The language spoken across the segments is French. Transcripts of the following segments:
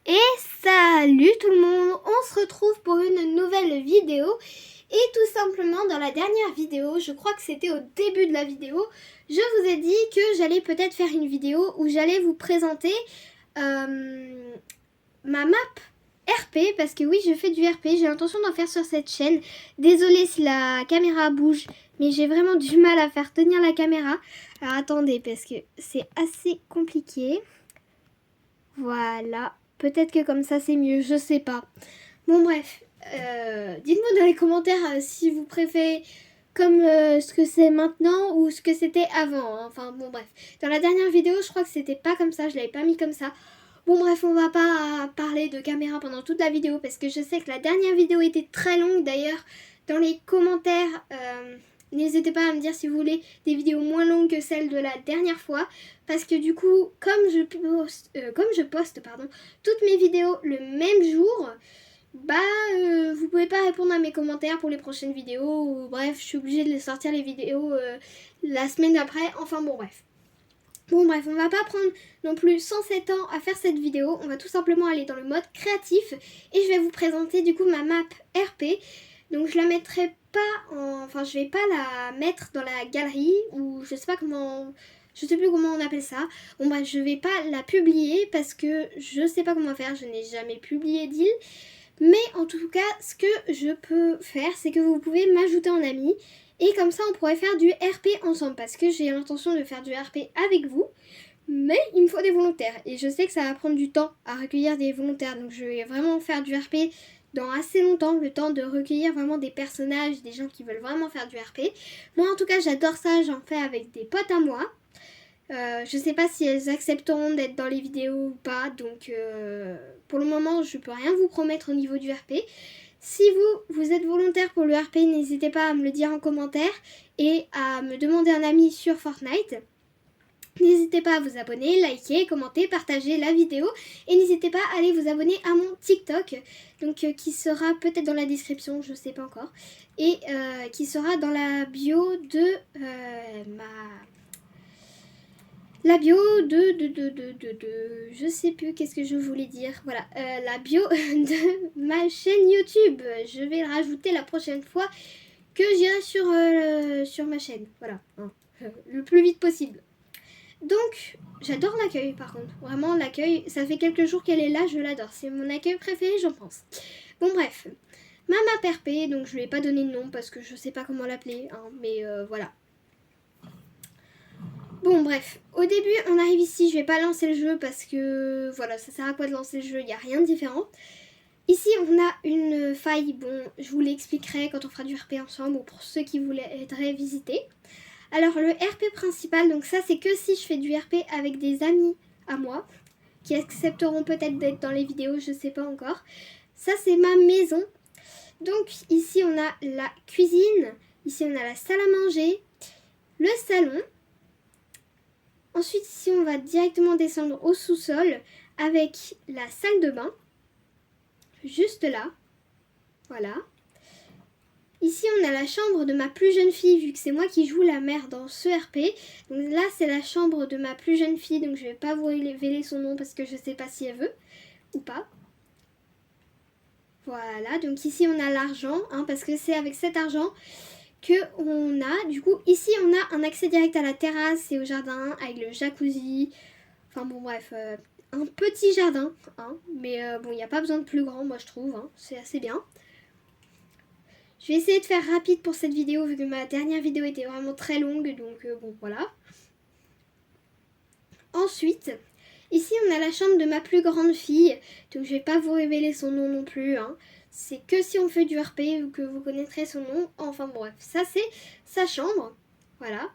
Et salut tout le monde, on se retrouve pour une nouvelle vidéo. Et tout simplement dans la dernière vidéo, je crois que c'était au début de la vidéo, je vous ai dit que j'allais peut-être faire une vidéo où j'allais vous présenter ma map RP. Parce que oui, je fais du RP, j'ai l'intention d'en faire sur cette chaîne. Désolée si la caméra bouge, mais j'ai vraiment du mal à faire tenir la caméra. Alors attendez, parce que c'est assez compliqué. Voilà. Peut-être que comme ça c'est mieux, je sais pas. Bon bref, dites-moi dans les commentaires si vous préférez comme ce que c'est maintenant ou ce que c'était avant. Hein. Enfin bon bref. Dans la dernière vidéo, je crois que c'était pas comme ça, je l'avais pas mis comme ça. Bon bref, on va pas parler de caméra pendant toute la vidéo parce que je sais que la dernière vidéo était très longue. D'ailleurs, dans les commentaires, n'hésitez pas à me dire si vous voulez des vidéos moins longues que celles de la dernière fois. Parce que du coup, comme je poste toutes mes vidéos le même jour, vous pouvez pas répondre à mes commentaires pour les prochaines vidéos. Ou, bref, je suis obligée de sortir les vidéos la semaine d'après. Enfin bon bref. Bon bref, on va pas prendre non plus 107 ans à faire cette vidéo. On va tout simplement aller dans le mode créatif. Et je vais vous présenter du coup ma map RP. Donc je la mettrai pas en... Enfin je vais pas la mettre dans la galerie. Ou je sais pas comment... Je sais plus comment on appelle ça. Bon bref, je vais pas la publier parce que je sais pas comment faire. Je n'ai jamais publié d'île. Mais en tout cas, ce que je peux faire, c'est que vous pouvez m'ajouter en ami. Et comme ça, on pourrait faire du RP ensemble. Parce que j'ai l'intention de faire du RP avec vous. Mais il me faut des volontaires. Et je sais que ça va prendre du temps à recueillir des volontaires. Donc je vais vraiment faire du RP dans assez longtemps. Le temps de recueillir vraiment des personnages, des gens qui veulent vraiment faire du RP. Moi en tout cas, j'adore ça. J'en fais avec des potes à moi. Je sais pas si elles accepteront d'être dans les vidéos ou pas. Donc pour le moment, je peux rien vous promettre au niveau du RP. Si vous êtes volontaire pour le RP, n'hésitez pas à me le dire en commentaire et à me demander un ami sur Fortnite. N'hésitez pas à vous abonner, liker, commenter, partager la vidéo et n'hésitez pas à aller vous abonner à mon TikTok donc qui sera peut-être dans la description, je sais pas encore, et qui sera dans la bio de la bio je sais plus qu'est-ce que je voulais dire. Voilà, la bio de ma chaîne YouTube. Je vais le rajouter la prochaine fois que j'irai sur ma chaîne. Voilà, hein, le plus vite possible. Donc, j'adore l'accueil par contre. Vraiment, l'accueil, ça fait quelques jours qu'elle est là, je l'adore. C'est mon accueil préféré, j'en pense. Bon, bref. Ma map RP, donc je lui ai pas donné de nom parce que je sais pas comment l'appeler, hein, mais voilà. Bon bref, au début on arrive ici, je vais pas lancer le jeu parce que voilà, ça sert à quoi de lancer le jeu, il n'y a rien de différent. Ici on a une faille, bon je vous l'expliquerai quand on fera du RP ensemble ou pour ceux qui voudraient visiter. Alors le RP principal, donc ça c'est que si je fais du RP avec des amis à moi, qui accepteront peut-être d'être dans les vidéos, je sais pas encore. Ça c'est ma maison. Donc ici on a la cuisine, ici on a la salle à manger, le salon. Ensuite, ici, on va directement descendre au sous-sol avec la salle de bain. Juste là. Voilà. Ici, on a la chambre de ma plus jeune fille, vu que c'est moi qui joue la mère dans ce RP. Donc là, c'est la chambre de ma plus jeune fille, donc je vais pas vous révéler son nom parce que je sais pas si elle veut ou pas. Voilà, donc ici, on a l'argent, hein, parce que c'est avec cet argent que on a, du coup, ici, on a un accès direct à la terrasse et au jardin avec le jacuzzi. Enfin bon bref, un petit jardin, hein, mais bon il n'y a pas besoin de plus grand moi je trouve, hein, c'est assez bien. Je vais essayer de faire rapide pour cette vidéo vu que ma dernière vidéo était vraiment très longue, donc bon voilà. Ensuite, ici on a la chambre de ma plus grande fille, donc je vais pas vous révéler son nom non plus, hein. C'est que si on fait du RP que vous connaîtrez son nom, enfin bref, ça c'est sa chambre, voilà.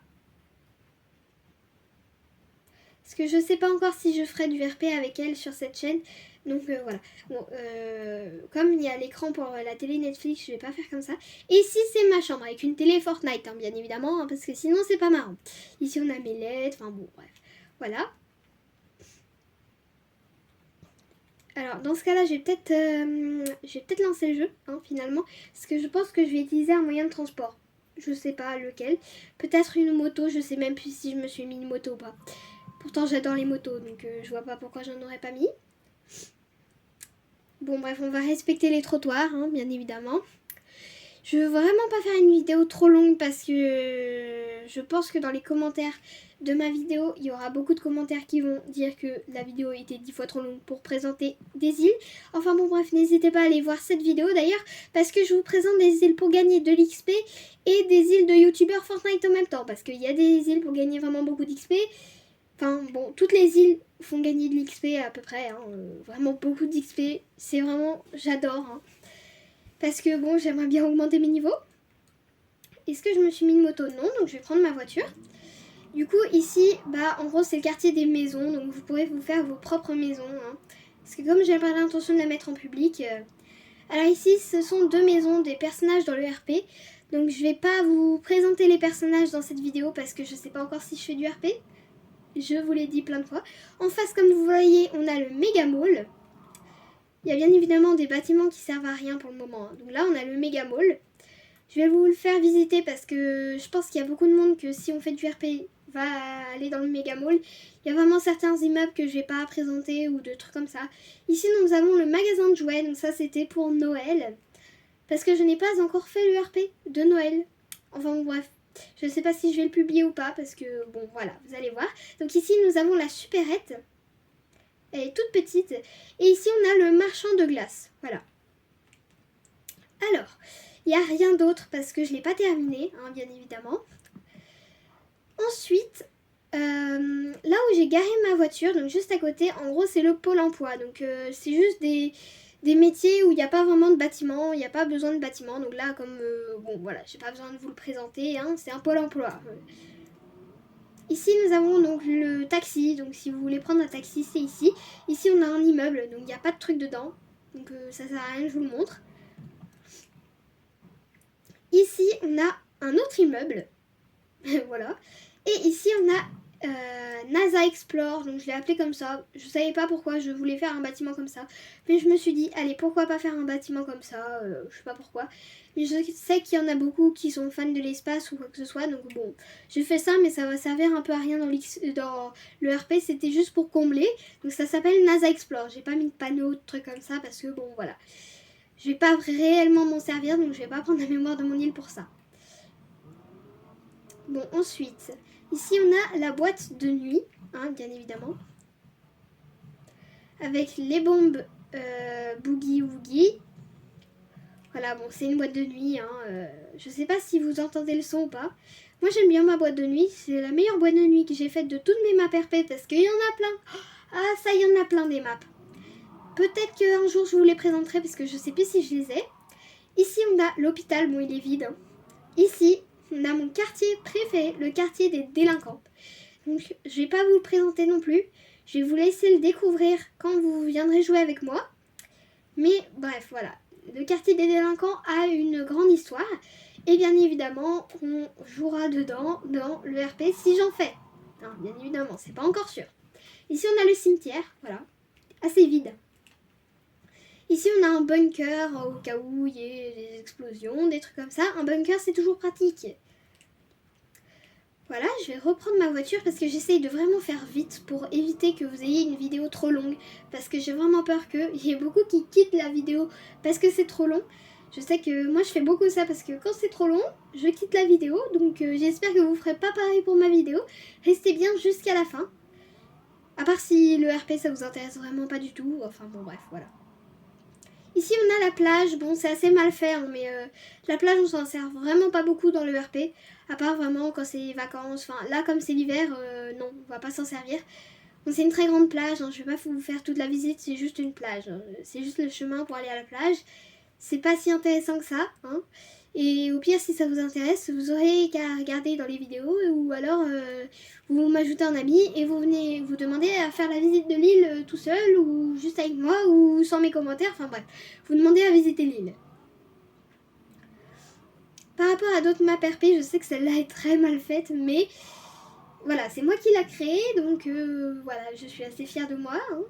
Parce que je sais pas encore si je ferai du RP avec elle sur cette chaîne. Donc voilà. Bon, comme il y a l'écran pour la télé Netflix, je vais pas faire comme ça. Et ici c'est ma chambre avec une télé Fortnite, hein, bien évidemment, hein, parce que sinon c'est pas marrant. Ici on a mes lettres, enfin bon, bref. Voilà. Alors dans ce cas-là, je vais peut-être lancer le jeu, hein, finalement. Parce que je pense que je vais utiliser un moyen de transport. Je sais pas lequel. Peut-être une moto, je sais même plus si je me suis mis une moto ou pas. Pourtant j'adore les motos, donc je vois pas pourquoi j'en aurais pas mis. Bon bref, on va respecter les trottoirs, hein, bien évidemment. Je veux vraiment pas faire une vidéo trop longue parce que je pense que dans les commentaires de ma vidéo, il y aura beaucoup de commentaires qui vont dire que la vidéo était 10 fois trop longue pour présenter des îles. Enfin bon bref, n'hésitez pas à aller voir cette vidéo d'ailleurs parce que je vous présente des îles pour gagner de l'XP et des îles de youtubeurs Fortnite en même temps parce qu'il y a des îles pour gagner vraiment beaucoup d'XP. Enfin bon, toutes les îles font gagner de l'XP à peu près, hein, vraiment beaucoup d'XP, c'est vraiment, j'adore. Hein. Parce que bon, j'aimerais bien augmenter mes niveaux. Est-ce que je me suis mis une moto? Non, donc je vais prendre ma voiture. Du coup, ici, bah en gros, c'est le quartier des maisons, donc vous pourrez vous faire vos propres maisons. Hein. Parce que comme j'ai pas l'intention de la mettre en public... Alors ici, ce sont 2 maisons des personnages dans le RP. Donc je vais pas vous présenter les personnages dans cette vidéo parce que je sais pas encore si je fais du RP. Je vous l'ai dit plein de fois. En face, comme vous voyez, on a le méga mall. Il y a bien évidemment des bâtiments qui servent à rien pour le moment. Hein. Donc là, on a le méga mall. Je vais vous le faire visiter parce que je pense qu'il y a beaucoup de monde que si on fait du RP va aller dans le méga mall. Il y a vraiment certains immeubles que je vais pas présenter ou de trucs comme ça. Ici, nous avons le magasin de jouets. Donc ça, c'était pour Noël. Parce que je n'ai pas encore fait le RP de Noël. Enfin bon, bref. Je ne sais pas si je vais le publier ou pas parce que bon, voilà, vous allez voir. Donc ici, nous avons la supérette. Elle est toute petite. Et ici, on a le marchand de glace. Voilà. Alors, il n'y a rien d'autre parce que je ne l'ai pas terminé, hein, bien évidemment. Ensuite, là où j'ai garé ma voiture, donc juste à côté, en gros, c'est le pôle emploi. Donc, c'est juste des métiers où il n'y a pas vraiment de bâtiment, il n'y a pas besoin de bâtiment. Donc là, comme, bon, voilà, j'ai pas besoin de vous le présenter, hein, c'est un pôle emploi. Ici, nous avons donc le taxi. Donc, si vous voulez prendre un taxi, c'est ici. Ici, on a un immeuble, donc il n'y a pas de truc dedans. Donc, ça sert à rien, je vous le montre. Ici, on a un autre immeuble. Voilà. Et ici, on a NASA Explore. Donc, je l'ai appelé comme ça. Je savais pas pourquoi je voulais faire un bâtiment comme ça. Mais je me suis dit, allez, pourquoi pas faire un bâtiment comme ça. Je sais pas pourquoi. Mais je sais qu'il y en a beaucoup qui sont fans de l'espace ou quoi que ce soit. Donc, bon, je fais ça, mais ça va servir un peu à rien dans le RP. C'était juste pour combler. Donc, ça s'appelle NASA Explore. J'ai pas mis de panneau, de trucs comme ça. Parce que, bon, voilà. Je vais pas réellement m'en servir. Donc, je vais pas prendre la mémoire de mon île pour ça. Bon, ensuite, ici on a la boîte de nuit, hein, bien évidemment, avec les bombes Boogie Woogie. Voilà, bon, c'est une boîte de nuit, hein, je sais pas si vous entendez le son ou pas. Moi j'aime bien ma boîte de nuit, c'est la meilleure boîte de nuit que j'ai faite de toutes mes maps RP parce qu'il y en a plein. Ah, ça, il y en a plein des maps. Peut-être qu'un jour je vous les présenterai parce que je sais plus si je les ai. Ici on a l'hôpital, bon il est vide. Hein. Ici, on a mon quartier préféré, le quartier des délinquants. Donc, je vais pas vous le présenter non plus. Je vais vous laisser le découvrir quand vous viendrez jouer avec moi. Mais bref, voilà. Le quartier des délinquants a une grande histoire. Et bien évidemment, on jouera dedans dans le RP si j'en fais. Non, bien évidemment, c'est pas encore sûr. Ici, on a le cimetière, voilà. Assez vide. Ici, on a un bunker au cas où il y ait des explosions, des trucs comme ça. Un bunker, c'est toujours pratique. Voilà, je vais reprendre ma voiture parce que j'essaye de vraiment faire vite pour éviter que vous ayez une vidéo trop longue. Parce que j'ai vraiment peur qu'il y ait beaucoup qui quittent la vidéo parce que c'est trop long. Je sais que moi, je fais beaucoup ça parce que quand c'est trop long, je quitte la vidéo. Donc, j'espère que vous ne ferez pas pareil pour ma vidéo. Restez bien jusqu'à la fin. À part si le RP, ça vous intéresse vraiment pas du tout. Enfin, bon, bref, voilà. Ici, on a la plage. Bon, c'est assez mal fait, hein, mais la plage, on s'en sert vraiment pas beaucoup dans le RP. À part vraiment quand c'est les vacances. Enfin, là, comme c'est l'hiver, non, on va pas s'en servir. Bon, c'est une très grande plage. Hein, je vais pas vous faire toute la visite, c'est juste une plage. Hein, c'est juste le chemin pour aller à la plage. C'est pas si intéressant que ça. Hein. Et au pire, si ça vous intéresse, vous aurez qu'à regarder dans les vidéos ou alors vous m'ajoutez un ami et vous venez vous demander à faire la visite de l'île tout seul ou juste avec moi ou sans mes commentaires. Enfin bref, vous demandez à visiter l'île. Par rapport à d'autres maps RP, je sais que celle-là est très mal faite, mais voilà, c'est moi qui l'a créée, donc voilà, je suis assez fière de moi. Hein.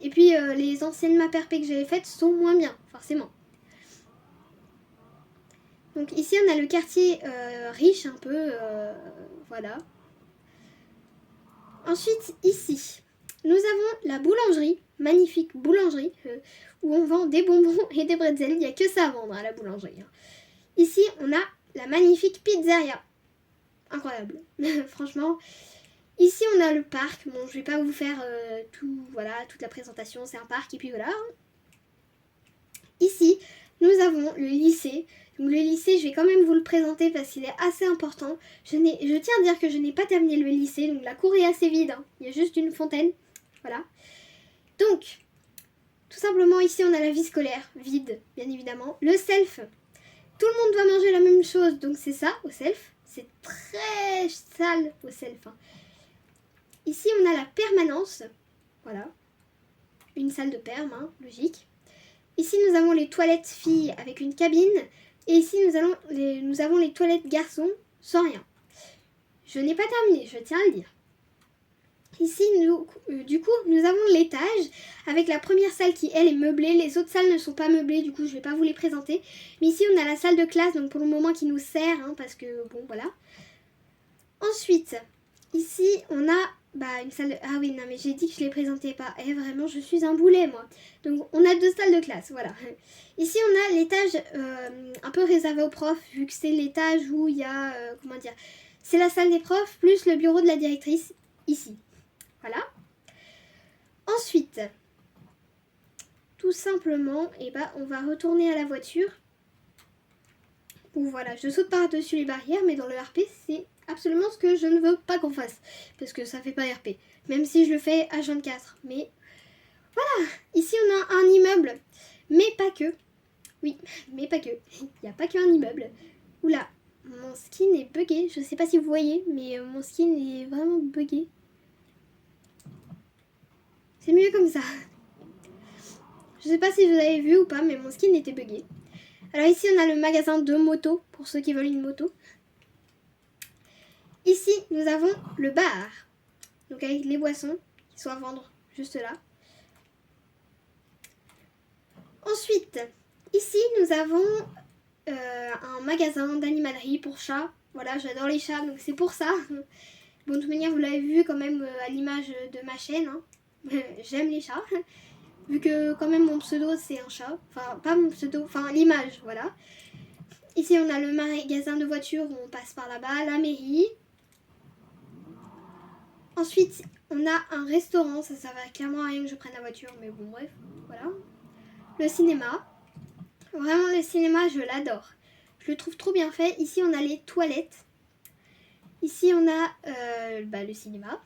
Et puis les anciennes maps RP que j'avais faites sont moins bien, forcément. Donc ici on a le quartier riche un peu, voilà. Ensuite ici, nous avons la boulangerie. magnifique boulangerie où on vend des bonbons et des bretzels. Il n'y a que ça à vendre à la boulangerie. Ici, on a la magnifique pizzeria. Incroyable. Franchement. Ici, on a le parc. Bon, je vais pas vous faire toute la présentation. C'est un parc et puis voilà. Ici, nous avons le lycée. Donc le lycée, je vais quand même vous le présenter parce qu'il est assez important. Je tiens à dire que je n'ai pas terminé le lycée, donc la cour est assez vide. Il y a juste une fontaine. Voilà. Donc, tout simplement, ici, on a la vie scolaire, vide, bien évidemment. Le self. Tout le monde doit manger la même chose, donc c'est ça, au self. C'est très sale au self. Ici, on a la permanence. Voilà. Une salle de perm, logique. Ici, nous avons les toilettes filles avec une cabine. Et ici, nous avons les toilettes garçons sans rien. Je n'ai pas terminé, je tiens à le dire. Ici, du coup, nous avons l'étage avec la première salle qui, elle, est meublée. Les autres salles ne sont pas meublées, du coup, je ne vais pas vous les présenter. Mais ici, on a la salle de classe, donc pour le moment, qui nous sert, parce que, bon, voilà. Ensuite, ici, on a une salle de... Ah oui, non, mais j'ai dit que je ne les présentais pas. Eh, vraiment, je suis un boulet, moi. Donc, on a 2 salles de classe, voilà. Ici, on a l'étage un peu réservé aux profs, vu que c'est l'étage où il y a... comment dire, c'est la salle des profs, plus le bureau de la directrice, ici. Voilà. Ensuite, tout simplement, on va retourner à la voiture. Ou voilà, je saute par-dessus les barrières, mais dans le RP, c'est absolument ce que je ne veux pas qu'on fasse. Parce que ça fait pas RP. Même si je le fais H24. Mais voilà, ici on a un immeuble. Mais pas que. Oui, mais pas que. Il n'y a pas qu'un immeuble. Oula, mon skin est buggé. Je sais pas si vous voyez, mais mon skin est vraiment buggé. C'est mieux comme ça. Je sais pas si vous avez vu ou pas, mais mon skin était buggé. Alors ici, on a le magasin de motos, pour ceux qui veulent une moto. Ici, nous avons le bar. Donc avec les boissons qui sont à vendre juste là. Ensuite, ici, nous avons un magasin d'animalerie pour chats. Voilà, j'adore les chats, donc c'est pour ça. Bon, de toute manière, vous l'avez vu quand même à l'image de ma chaîne. J'aime les chats. Vu que quand même mon pseudo c'est un chat. Enfin, pas mon pseudo, enfin l'image, voilà. Ici on a le magasin de voitures où on passe par là-bas, la mairie. Ensuite on a un restaurant, ça va clairement à rien que je prenne la voiture, mais bon bref, voilà. Le cinéma. Vraiment le cinéma je l'adore. Je le trouve trop bien fait. Ici on a les toilettes. Ici on a le cinéma.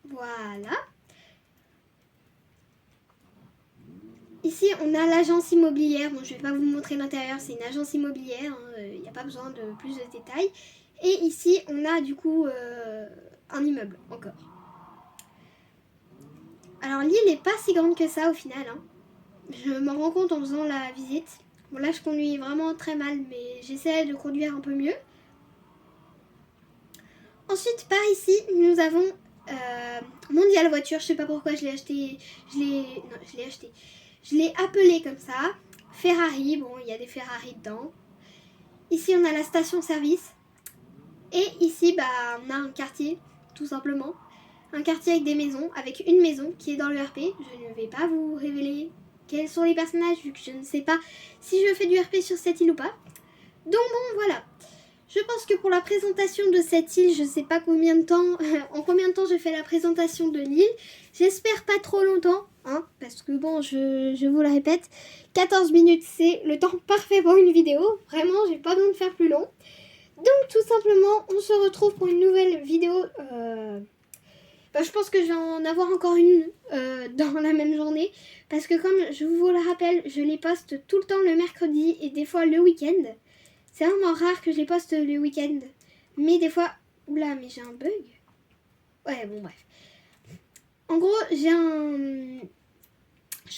Voilà. Ici, on a l'agence immobilière. Bon, je ne vais pas vous montrer l'intérieur, c'est une agence immobilière. Il n'y a pas besoin de plus de détails. Et ici, on a du coup un immeuble encore. Alors, l'île n'est pas si grande que ça au final. Je m'en rends compte en faisant la visite. Bon, là, je conduis vraiment très mal, mais j'essaie de conduire un peu mieux. Ensuite, par ici, nous avons Mondial Voiture. Je ne sais pas pourquoi je l'ai acheté. Je l'ai appelé comme ça. Ferrari, bon, il y a des Ferrari dedans. Ici, on a la station-service. Et ici, on a un quartier, tout simplement. Un quartier avec des maisons, avec une maison qui est dans le RP. Je ne vais pas vous révéler quels sont les personnages, vu que je ne sais pas si je fais du RP sur cette île ou pas. Donc bon, voilà. Je pense que pour la présentation de cette île, je ne sais pas combien de temps, en combien de temps je fais la présentation de l'île. J'espère pas trop longtemps, parce que bon, je vous le répète, 14 minutes c'est le temps parfait pour une vidéo. Vraiment, j'ai pas besoin de faire plus long. Donc tout simplement, on se retrouve pour une nouvelle vidéo. Je pense que je vais en avoir encore une dans la même journée. Parce que comme je vous le rappelle, je les poste tout le temps le mercredi et des fois le week-end. C'est vraiment rare que je les poste le week-end. Mais des fois... Oula, mais j'ai un bug. Ouais, bon, bref. En gros, je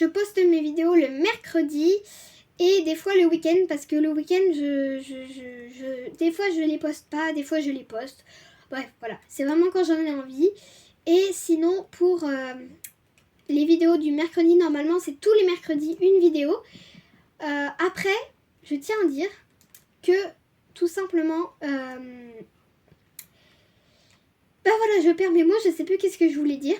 poste mes vidéos le mercredi et des fois le week-end. Parce que le week-end, des fois je les poste pas, des fois je les poste. Bref, voilà. C'est vraiment quand j'en ai envie. Et sinon, pour les vidéos du mercredi, normalement, c'est tous les mercredis une vidéo. Après, je tiens à dire que tout simplement voilà, je perds mes mots, je sais plus qu'est-ce que je voulais dire.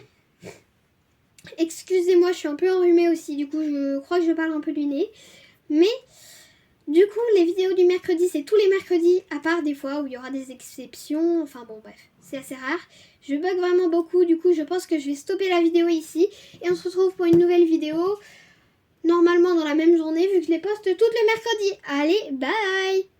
Excusez-moi, je suis un peu enrhumée aussi, du coup je crois que je parle un peu du nez. Mais du coup, les vidéos du mercredi, c'est tous les mercredis, à part des fois où il y aura des exceptions. Enfin bon, bref, c'est assez rare. Je bug vraiment beaucoup, du coup je pense que je vais stopper la vidéo ici. Et on se retrouve pour une nouvelle vidéo, normalement dans la même journée, vu que je les poste toutes les mercredis. Allez, bye!